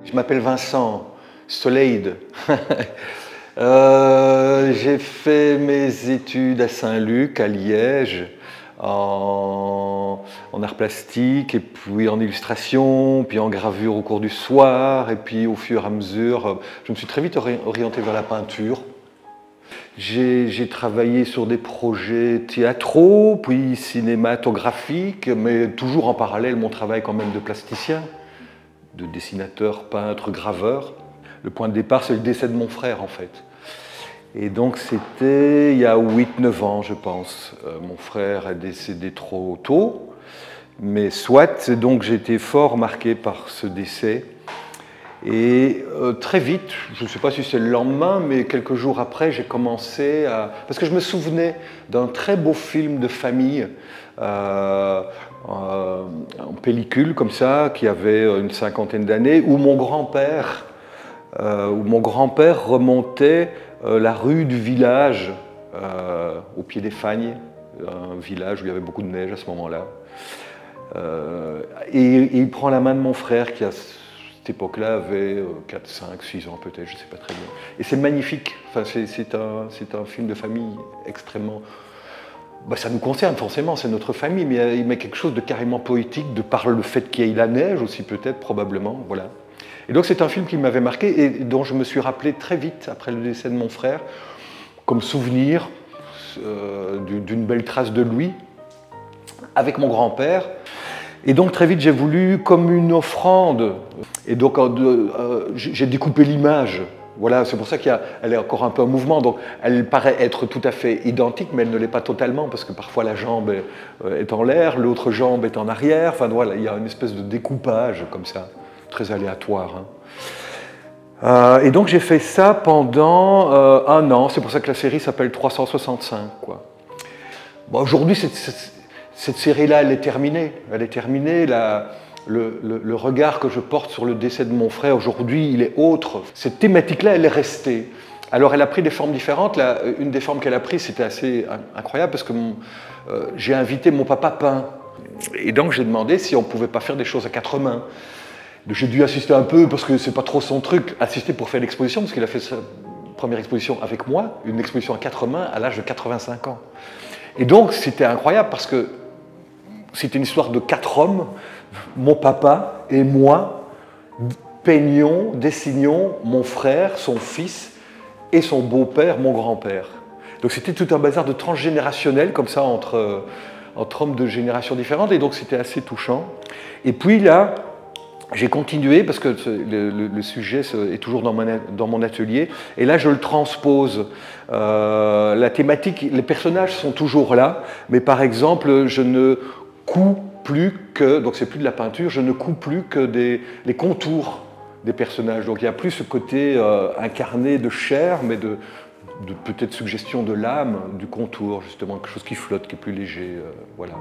Je m'appelle Vincent Soleide. J'ai fait mes études à Saint-Luc, à Liège, en art plastique, et puis en illustration, puis en gravure au cours du soir, et puis au fur et à mesure, je me suis très vite orienté vers la peinture. J'ai travaillé sur des projets théâtraux, puis cinématographiques, mais toujours en parallèle mon travail quand même de plasticien, de dessinateur, peintre, graveur. Le point de départ, c'est le décès de mon frère, en fait. Et donc, c'était il y a 8-9 ans, je pense. Mon frère est décédé trop tôt, mais soit, donc j'ai été fort marqué par ce décès. Et très vite, je ne sais pas si c'est le lendemain, mais quelques jours après, j'ai commencé à... Parce que je me souvenais d'un très beau film de famille, en pellicule comme ça, qui avait une cinquantaine d'années, où mon grand-père remontait la rue du village, au pied des Fagnes, un village où il y avait beaucoup de neige à ce moment-là. Et il prend la main de mon frère qui, à cette époque-là, avait 4, 5, 6 ans peut-être, je ne sais pas très bien. Et c'est magnifique, enfin, c'est un film de famille extrêmement... Bah, ça nous concerne forcément, c'est notre famille, mais il met quelque chose de carrément poétique, de par le fait qu'il y ait la neige aussi peut-être, probablement, voilà. Et donc c'est un film qui m'avait marqué et dont je me suis rappelé très vite après le décès de mon frère, comme souvenir d'une belle trace de lui, avec mon grand-père. Et donc très vite j'ai voulu, comme une offrande, et donc j'ai découpé l'image. Voilà, c'est pour ça qu'elle est encore un peu en mouvement, donc elle paraît être tout à fait identique, mais elle ne l'est pas totalement, parce que parfois la jambe est en l'air, l'autre jambe est en arrière, enfin voilà, il y a une espèce de découpage comme ça, très aléatoire. Hein. Et donc j'ai fait ça pendant 1 an, c'est pour ça que la série s'appelle 365, quoi. Bon, aujourd'hui, cette série-là, elle est terminée. Elle est terminée. Le regard que je porte sur le décès de mon frère aujourd'hui, il est autre. Cette thématique-là, elle est restée. Alors, elle a pris des formes différentes. Une des formes qu'elle a prises, c'était assez incroyable parce que j'ai invité mon papa peint. Et donc, j'ai demandé si on ne pouvait pas faire des choses à 4 mains. J'ai dû assister un peu parce que c'est pas trop son truc, assister pour faire l'exposition, parce qu'il a fait sa première exposition avec moi, une exposition à 4 mains à l'âge de 85 ans. Et donc, c'était incroyable parce que c'était une histoire de 4 hommes, mon papa et moi, peignions, dessinions mon frère, son fils et son beau-père, mon grand-père. Donc c'était tout un bazar de transgénérationnel, comme ça, entre hommes de générations différentes, et donc c'était assez touchant. Et puis là, j'ai continué, parce que le sujet est toujours dans mon atelier, et là je le transpose. La thématique, les personnages sont toujours là, mais par exemple, je ne couds plus que, donc c'est plus de la peinture, je ne couds plus que les contours des personnages. Donc il n'y a plus ce côté incarné de chair, mais de peut-être suggestion de l'âme, du contour, justement, quelque chose qui flotte, qui est plus léger, voilà.